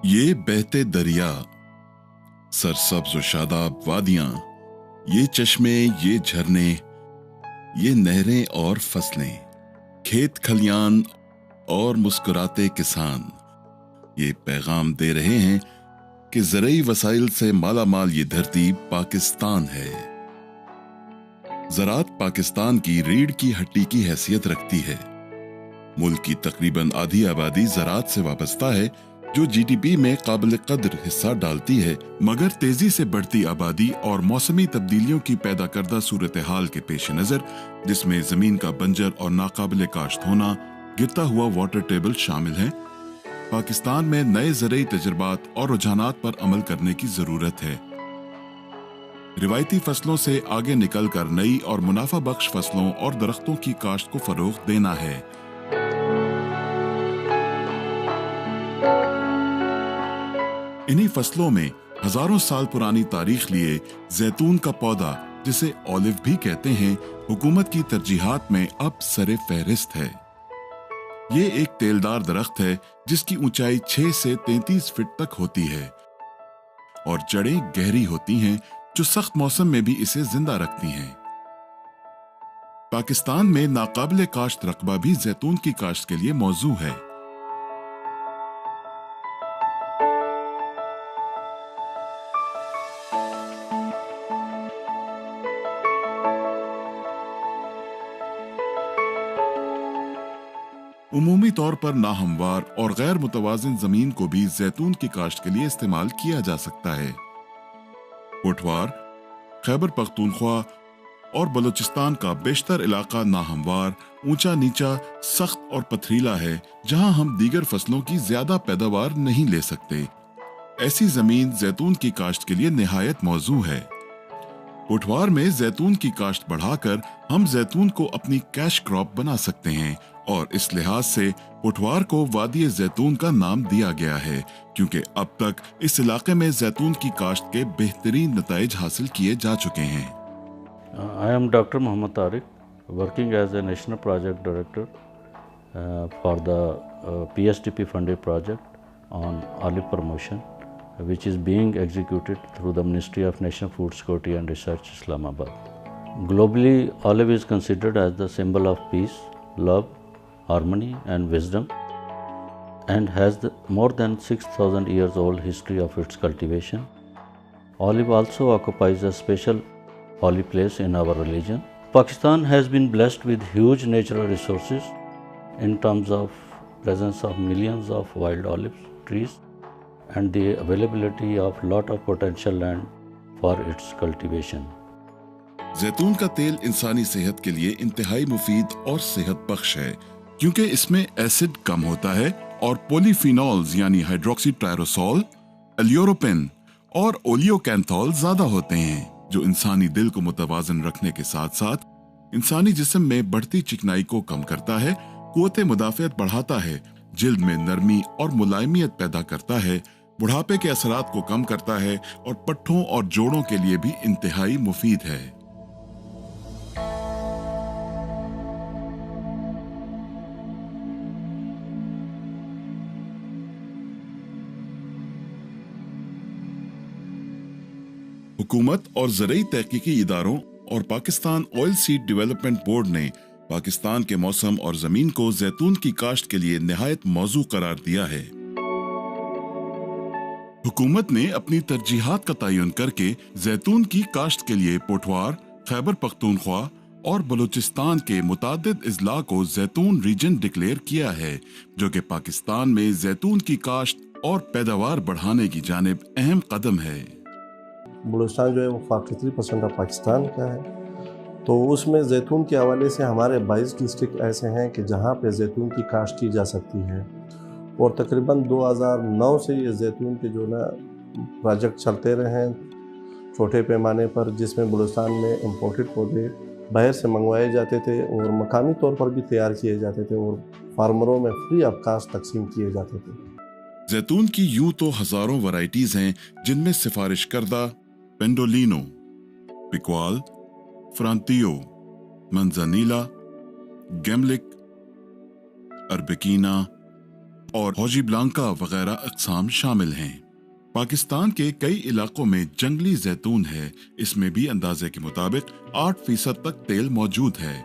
ये बहते दरिया, सरसब्ज व शादाब वादियां, ये चश्मे, ये झरने, ये नहरें और फसलें, खेत खलियान और मुस्कुराते किसान ये पैगाम दे रहे हैं कि ज़रूरी वसाइल से मालामाल ये धरती पाकिस्तान है। ज़राअत पाकिस्तान की रीढ़ की हड्डी की हैसियत रखती है। मुल्क की तकरीबन आधी आबादी ज़राअत से वाबस्ता है, जो जीडीपी में काबिल कदर हिस्सा डालती है, मगर तेजी से बढ़ती आबादी और मौसमी तब्दीलियों की पैदा करदा सूरत हाल के पेश नज़र, जिसमें ज़मीन का बंजर और नाकाबिल काश्त होना, गिरता हुआ वाटर टेबल शामिल है, पाकिस्तान में नए ज़रूरी तजुर्बात और रुझानात पर अमल करने की ज़रूरत है। रिवायती फसलों से आगे निकलकर नई और मुनाफा बख्श फसलों और दरख्तों की काश्त को फरोग देना है। इन्हीं फसलों में हजारों साल पुरानी तारीख लिए जैतून का पौधा, जिसे ऑलिव भी कहते हैं, हुकूमत की तरजीहात में अब सरे फहरिस्त है। ये एक तेलदार दरख्त है जिसकी ऊंचाई 6 से 33 फीट तक होती है और जड़ें गहरी होती हैं, जो सख्त मौसम में भी इसे जिंदा रखती हैं। पाकिस्तान में नाकाबिले काश्त रकबा भी जैतून की काश्त के लिए मौजू है। उमूमी तौर पर नाहमवार और गैर मुतवाज़िन जमीन को भी जैतून की काश्त के लिए इस्तेमाल किया जा सकता है। पोठवार, खैबर पख्तूनख्वा और बलूचिस्तान का बेशतर इलाका नाहमवार, ऊंचा नीचा, सख्त और पथरीला है, जहां हम दीगर फसलों की ज्यादा पैदावार नहीं ले सकते। ऐसी जमीन जैतून की काश्त के लिए निहायत मौजू है। पोठवार में जैतून की काश्त बढ़ाकर हम जैतून को अपनी कैश क्रॉप बना सकते हैं और इस लिहाज से पोठवार को वादी जैतून का नाम दिया गया है, क्योंकि अब तक इस इलाके में जैतून की काश्त के बेहतरीन नताइज हासिल किए जा चुके हैं। I am Dr. Mohammad Tariq, working as a National Project Director for the PSTP funded project on olive promotion, which is being executed through the Ministry of National Food Security and Research, Islamabad. Globally, olive is considered as the symbol of peace, love, harmony and wisdom, and has more than 6,000 years old history of its cultivation. Olive also occupies a special holy place in our religion. Pakistan has been blessed with huge natural resources in terms of presence of millions of wild olive trees and the availability of lot of potential land for its cultivation. जैतून का तेल इंसानी सेहत के लिए इंतहाई मुफीद और सेहत बख्श है, क्योंकि इसमें एसिड कम होता है और पॉलीफिनॉल्स यानी हाइड्रोक्सी ट्रायरोसोल, एलियोरोपेन और ओलियोकैंथोल ज्यादा होते हैं, जो इंसानी दिल को मुतवाजन रखने के साथ साथ इंसानी जिस्म में बढ़ती चिकनाई को कम करता है, कुव्वत मुदाफ़ियत बढ़ाता है, जिल्द में नरमी और मुलायमियत पैदा करता है, बुढ़ापे के असरात को कम करता है और पट्ठों और जोड़ों के लिए भी इंतहाई मुफीद है। हुकूमत और ज़रूरी तहकीकी इदारों और Pakistan oil seed development board ने पाकिस्तान के मौसम और जमीन को जैतून की काश्त के लिए निहायत मौजू करार दिया है। हुकूमत ने अपनी तरजीहात का तयन करके जैतून की काश्त के लिए पोठवार, खैबर पख्तूनख्वा और बलूचिस्तान के मुतादिद अजला को जैतून रीजन डिक्लेयर किया है, जो कि पाकिस्तान में जैतून की काश्त और पैदावार बढ़ाने की जानिब अहम कदम है। बलूचिस्तान जो है वो 43% ऑफ पाकिस्तान का है, तो उसमें जैतून के हवाले से हमारे 22 डिस्ट्रिक्ट ऐसे हैं कि जहाँ पे जैतून की काश्त की जा सकती है और तकरीबन 2009 से ये जैतून के जो ना प्रोजेक्ट चलते रहे हैं छोटे पैमाने पर, जिसमें बलूचिस्तान में इंपोर्टेड पौधे बाहर से मंगवाए जाते थे और मकामी तौर पर भी तैयार किए जाते थे और फार्मरों में फ्री ऑफ कास्ट तकसीम किए जाते थे। जैतून की यूं तो हजारों वैरायटीज हैं, जिनमें सिफारिश करदा पेंडोलिनो, पिक्वाल, फ्रांतियो, मंजानीला, गेमलिक, अरबिकीना, और हौजी ब्लांका वगैरह अक़साम शामिल हैं। पाकिस्तान के कई इलाकों में जंगली जैतून है, इसमें भी अंदाजे के मुताबिक 8% तक तेल मौजूद है।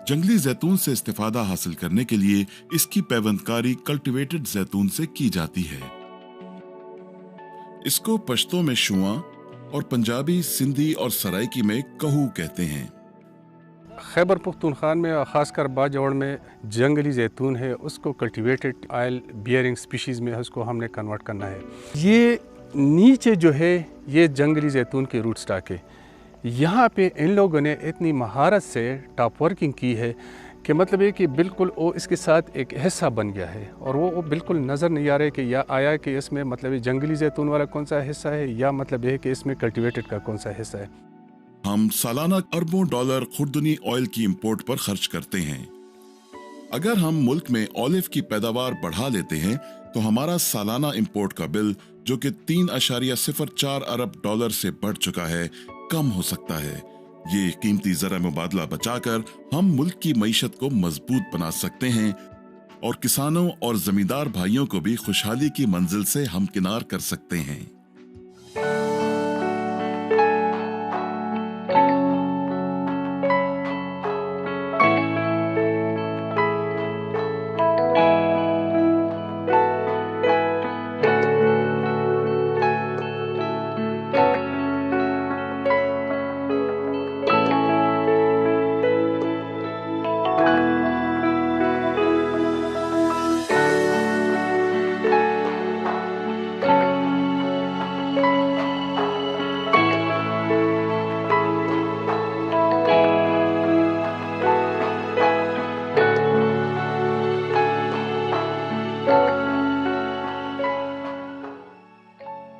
जंगली जैतून से इस्तिफादा हासिल करने के लिए इसकी पैवंदकारी कल्टीवेटेड जैतून से की जाती है। इसको पश्तो में शुआ और पंजाबी, सिंधी और सराइकी में कहू कहते हैं। खैबर पख्तूनख्वा में ख़ासकर बाजौड़ में जंगली जैतून है, उसको कल्टीवेटेड ऑयल बियरिंग स्पीशीज़ में उसको हमने कन्वर्ट करना है। ये नीचे जो है ये जंगली जैतून के रूट स्टॉक है। यहाँ पे इन लोगों ने इतनी महारत से टॉप वर्किंग की है कि मतलब है कि बिल्कुल वो इसके साथ एक हिस्सा बन गया है और वो बिल्कुल नज़र नहीं आ रहा है कि या आया कि इसमें मतलब जंगली जैतून वाला कौन सा हिस्सा है या मतलब है कि इसमें कल्टीवेटेड का कौन सा हिस्सा है। हम सालाना अरबों डॉलर खुर्दनी ऑयल की इंपोर्ट पर खर्च करते हैं। अगर हम मुल्क में ऑलिव की पैदावार बढ़ा लेते हैं तो हमारा सालाना इंपोर्ट का बिल, जो कि 3.04 अरब डॉलर से बढ़ चुका है, कम हो सकता है। ये कीमती ज़रा मुबादला बचाकर हम मुल्क की मईशत को मजबूत बना सकते हैं और किसानों और जमींदार भाइयों को भी खुशहाली की मंजिल से हमकिनार कर सकते हैं।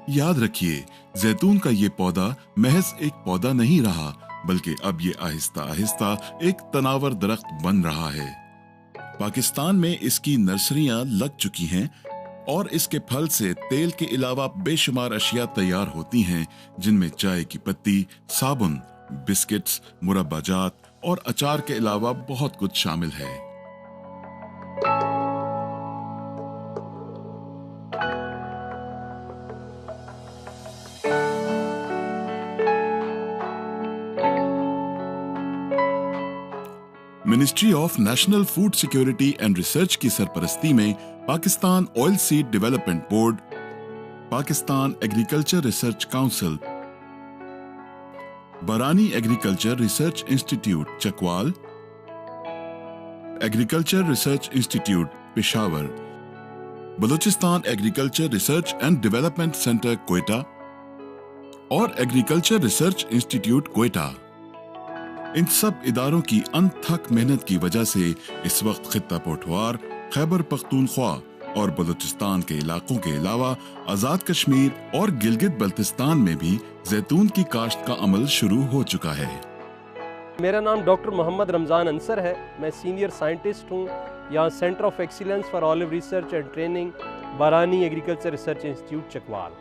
याद रखिए, जैतून का ये पौधा महज एक पौधा नहीं रहा, बल्कि अब ये आहिस्ता आहिस्ता एक तनावर दरख्त बन रहा है। पाकिस्तान में इसकी नर्सरियां लग चुकी हैं और इसके फल से तेल के अलावा बेशुमार अशिया तैयार होती हैं, जिनमें चाय की पत्ती, साबुन, बिस्किट्स, मुरब्बाजात और अचार के अलावा बहुत कुछ शामिल है। Ministry of national food security and research की सरपरस्ती में Pakistan oil seed development board, Pakistan agriculture research council, Barani agriculture research institute Chakwal, agriculture research institute Peshawar, Balochistan agriculture research and development centre Quetta और एग्रीकल्चर रिसर्च इंस्टीट्यूट क्वेटा, इन सब इदारों की अनथक मेहनत की वजह से इस वक्त खित्ता पोठवार, खैबर पख्तूनख्वा और बलूचिस्तान के इलाकों के अलावा आज़ाद कश्मीर और गिलगित बल्तिस्तान में भी जैतून की काश्त का अमल शुरू हो चुका है। मेरा नाम डॉक्टर मोहम्मद रमज़ान अंसर है। मैं सीनियर साइंटिस्ट हूँ यहाँ centre of excellence for olive research and training, बरानी एग्रीकल्चर रिसर्च इंस्टीट्यूट चकवाल।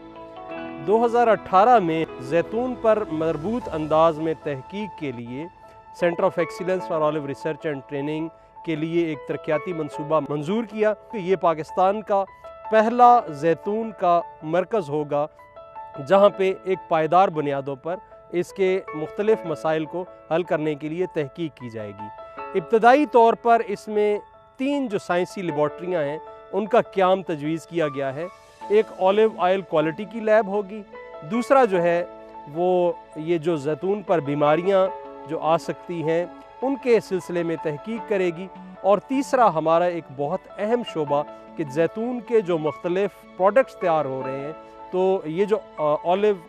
2018 में जैतून पर मरबूत अंदाज में तहकीक के लिए centre of excellence for olive research and training के लिए एक तरक्याती मंसूबा मंजूर किया। ये पाकिस्तान का पहला जैतून का मरकज़ होगा जहाँ पे एक पायदार बुनियादों पर इसके मुख्तलिफ मसाइल को हल करने के लिए तहकीक की जाएगी। इब्तदाई तौर पर इसमें 3 जो साइंसी लेबॉर्ट्रियाँ हैं उनका क़याम तजवीज़ किया गया है। एक ऑलिव ऑयल क्वालिटी की लैब होगी, दूसरा जो है वो ये जो जैतून पर बीमारियां जो आ सकती हैं उनके सिलसिले में तहकीक करेगी, और तीसरा हमारा एक बहुत अहम शोबा कि जैतून के जो मुख्तलिफ प्रोडक्ट्स तैयार हो रहे हैं, तो ये जो ऑलिव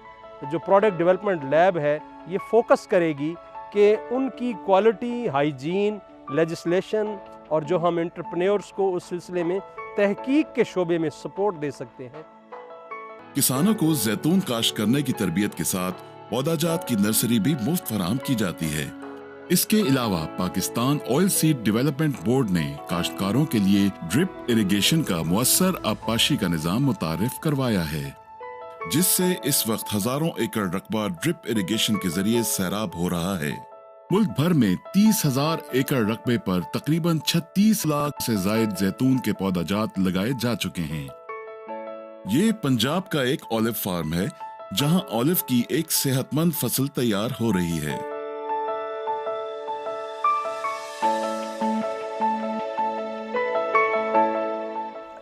जो प्रोडक्ट डेवलपमेंट लैब है ये फोकस करेगी कि उनकी क्वालिटी, हाइजीन, लेजिस्लेशन और जो हम एंटरप्रेन्योर्स को उस सिलसिले में तहकीक के शोबे में सपोर्ट दे सकते हैं। किसानों को जैतून काश्त करने की तरबियत के साथ पौधाजात की नर्सरी भी मुफ्त फराहम की जाती है। इसके अलावा Pakistan oil seed development board ने काश्तकारों के लिए ड्रिप इरिगेशन का मुअस्सर आबपाशी का निज़ाम मुतारिफ करवाया है, जिससे इस वक्त हजारों एकड़ रकबा ड्रिप इरिगेशन के जरिए सैराब हो रहा है। मुल्क भर में 30,000 एकड़ रकबे पर तकरीबन 36 लाख से जायद जैतून के पौधाजात लगाए जा चुके हैं। ये पंजाब का एक ऑलिव फार्म है जहां ऑलिव की एक सेहतमंद फसल तैयार हो रही है।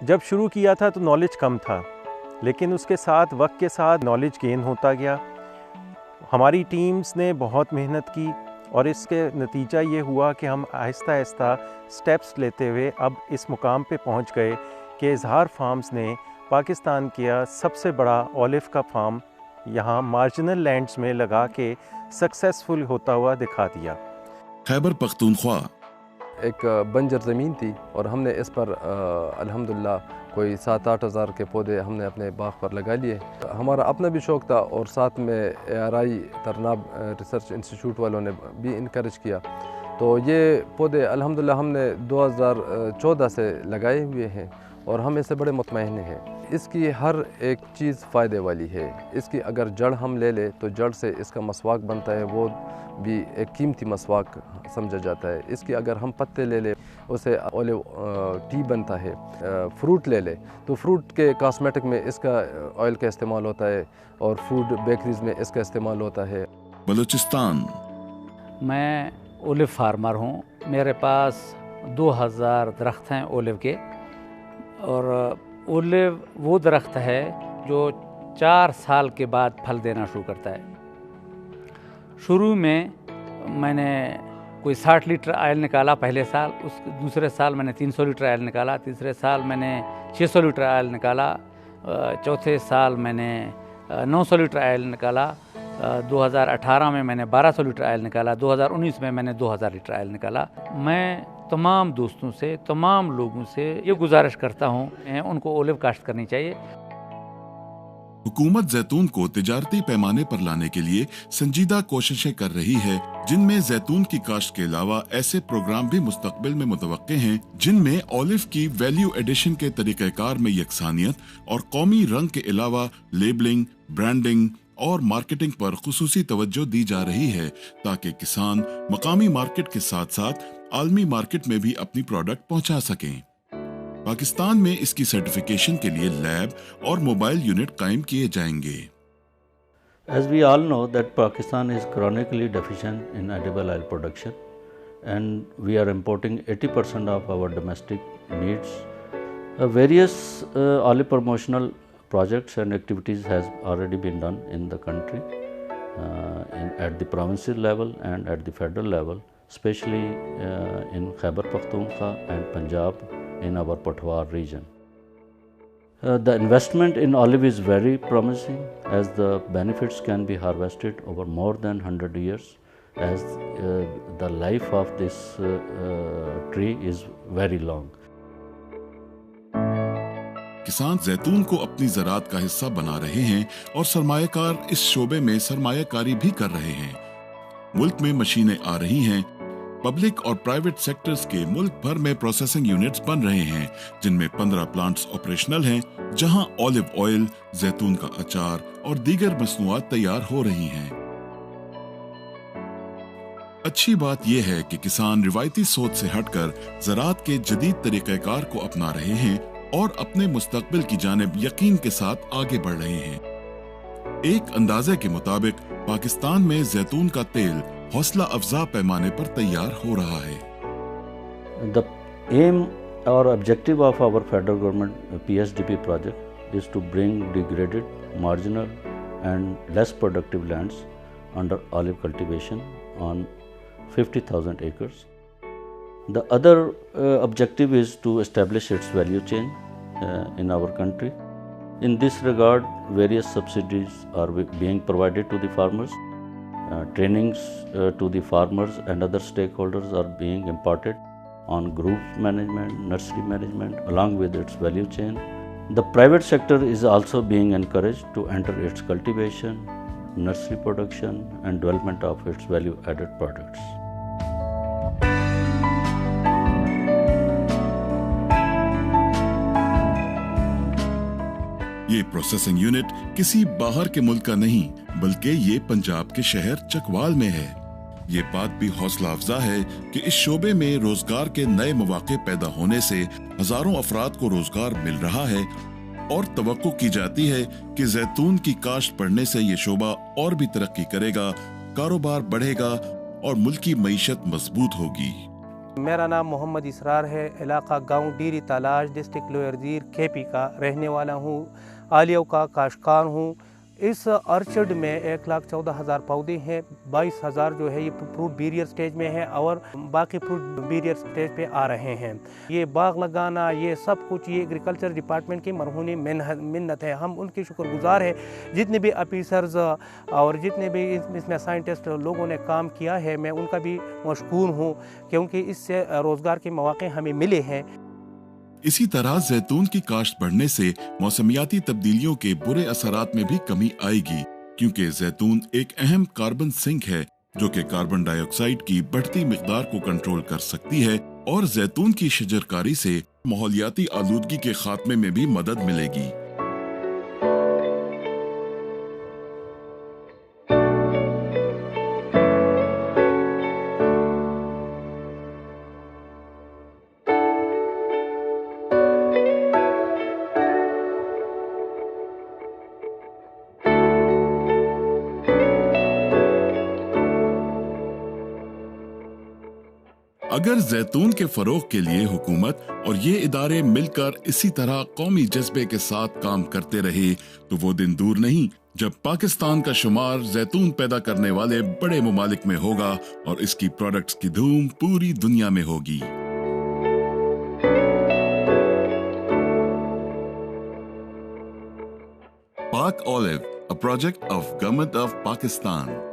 जब शुरू किया था तो नॉलेज कम था, लेकिन उसके साथ वक्त के साथ नॉलेज गेन होता गया। हमारी टीम्स ने बहुत मेहनत की और इसके नतीजा ये हुआ कि हम आहिस्ता आहिस्ता स्टेप्स लेते हुए अब इस मुकाम पे पहुंच गए कि इजहार फार्म्स ने पाकिस्तान का सबसे बड़ा ऑलिव का फार्म यहाँ मार्जिनल लैंड्स में लगा के सक्सेसफुल होता हुआ दिखा दिया। खैबर पख्तूनख्वा एक बंजर ज़मीन थी और हमने इस पर अल्हम्दुलिल्लाह कोई 7-8 हज़ार के पौधे हमने अपने बाग पर लगा लिए। हमारा अपना भी शौक़ था और साथ में ARI तरनाब रिसर्च इंस्टीट्यूट वालों ने भी इनकरेज किया। तो ये पौधे अल्हम्दुलिल्लाह हमने 2014 से लगाए हुए हैं और हम इससे बड़े मुतमईन हैं। इसकी हर एक चीज़ फ़ायदे वाली है। इसकी अगर जड़ हम ले ले तो जड़ से इसका मसवाक बनता है, वो भी एक कीमती मसवाक समझा जाता है। इसकी अगर हम पत्ते ले ले उसे ऑलिव टी बनता है। फ्रूट ले ले तो फ्रूट के कॉस्मेटिक में इसका ऑयल का इस्तेमाल होता है और फूड बेकरीज में इसका इस्तेमाल होता है। बलूचिस्तान मैं ओलिव फार्मर हूँ। मेरे पास 2000 दरख्त हैं ओलिव के, और ओलिव वो दरख्त है जो 4 साल के बाद फल देना शुरू करता है। शुरू में मैंने कोई 60 लीटर ऑयल निकाला पहले साल, उस दूसरे साल मैंने 300 लीटर ऑयल निकाला, तीसरे साल मैंने 600 लीटर ऑयल निकाला, चौथे साल मैंने 900 लीटर ऑयल निकाला, 2018 में मैंने 1200 लीटर ऑयल निकाला, 2019 में मैंने 2000 लीटर ऑयल निकाला। मैं तमाम दोस्तों से, तमाम लोगों से ये गुजारिश करता हूँ उनको ओलिव काश्त करनी चाहिए। हुकूमत जैतून को तिजारती पैमाने पर लाने के लिए संजीदा कोशिशें कर रही है, जिनमें जैतून की काश्त के अलावा ऐसे प्रोग्राम भी मुस्तकबिल में मुतवक्के हैं जिनमें ऑलिव की वैल्यू एडिशन के तरीक़ेकार में यकसानियत और कौमी रंग के अलावा लेबलिंग, ब्रांडिंग और मार्केटिंग पर खुसूसी तवज्जो दी जा रही है, ताकि किसान मकामी मार्केट के साथ साथ आलमी मार्केट में भी अपनी प्रोडक्ट पहुंचा सकें। पाकिस्तान में इसकी सर्टिफिकेशन के लिए लैब और मोबाइल यूनिट कायम किए जाएंगे। As we all know that Pakistan is chronically deficient in edible oil production, and we are importing 80% of our domestic needs. Various olive promotional projects and activities has already been done in the country, at the provincial level and at the federal level, especially in Khyber Pakhtunkhwa and Punjab in our Pothwar region. The investment in olive is very promising, as the benefits can be harvested over more than 100 years, as the life of this tree is very long. किसान जैतून को अपनी ज़राअत का हिस्सा बना रहे हैं और सरमायाकार इस शोबे में सरमायाकारी भी कर रहे हैं। मुल्क में मशीनें आ रही हैं। पब्लिक और प्राइवेट सेक्टर्स के मुल्क भर में प्रोसेसिंग यूनिट्स बन रहे हैं, जिनमें 15 प्लांट्स ऑपरेशनल हैं, जहां ऑलिव ऑयल, जैतून का अचार और दीगर मसनूआत तैयार हो रही हैं। अच्छी बात यह है कि किसान रिवायती सोच से हटकर ज़राअत के जदीद तरीक़ेकार को अपना रहे हैं और अपने मुस्तकबिल की जानिब यकीन के साथ आगे बढ़ रहे हैं। एक अंदाजे के मुताबिक पाकिस्तान में जैतून का तेल हौसला अफजा पैमाने पर तैयार हो रहा है। The aim or objective of our federal government PSDP project is to bring degraded, marginal and less productive lands under olive cultivation on 50,000 acres. The other objective is to establish its value chain in our country. In this regard, various subsidies are being provided to the farmers. Trainings to the farmers and other stakeholders are being imparted on group management, nursery management, along with its value chain. The private sector is also being encouraged to enter its cultivation, nursery production and development of its value-added products. ये processing unit किसी बाहर के मुल्क का नहीं, बल्कि ये पंजाब के शहर चकवाल में है। ये बात भी हौसला अफजा है कि इस शोबे में रोजगार के नए मौके पैदा होने से हजारों अफराद को रोजगार मिल रहा है और तवक्को की जाती है कि जैतून की काश्त बढ़ने से ये शोबा और भी तरक्की करेगा, कारोबार बढ़ेगा और मुल्क की मईशत मजबूत होगी। मेरा नाम मोहम्मद इसरार है। इलाका गांव डीरी तालाश, डिस्ट्रिक्ट लोअरजीर केपी का रहने वाला हूँ। आलियों का काश्तकार हूँ। इस अर्चर्ड में 1,14,000 पौधे हैं। 22,000 जो है ये फ्रूट बैरियर स्टेज में है और बाकी फ्रूट बैरियर स्टेज पे आ रहे हैं। ये बाग लगाना, ये सब कुछ ये एग्रीकल्चर डिपार्टमेंट की मरहूनी मिन्नत है। हम उनके शुक्रगुजार हैं। जितने भी ऑफिसर्स और जितने भी इसमें साइंटिस्ट लोगों ने काम किया है, मैं उनका भी मशकूर हूँ क्योंकि इससे रोज़गार के मौके हमें मिले हैं। इसी तरह जैतून की काश्त बढ़ने से मौसमियाती तब्दीलियों के बुरे असरात में भी कमी आएगी, क्योंकि जैतून एक अहम कार्बन सिंक है जो कि कार्बन डाइऑक्साइड की बढ़ती मिकदार को कंट्रोल कर सकती है और जैतून की शजरकारी से माहौलियाती आलूदगी के खात्मे में भी मदद मिलेगी। अगर जैतून के फरोग के लिए हुकूमत और ये इदारे मिलकर इसी तरह कौमी जज्बे के साथ काम करते रहे तो वो दिन दूर नहीं जब पाकिस्तान का शुमार जैतून पैदा करने वाले बड़े मुमालिक में होगा और इसकी प्रोडक्ट्स की धूम पूरी दुनिया में होगी। पाक olive, a project of Government of Pakistan.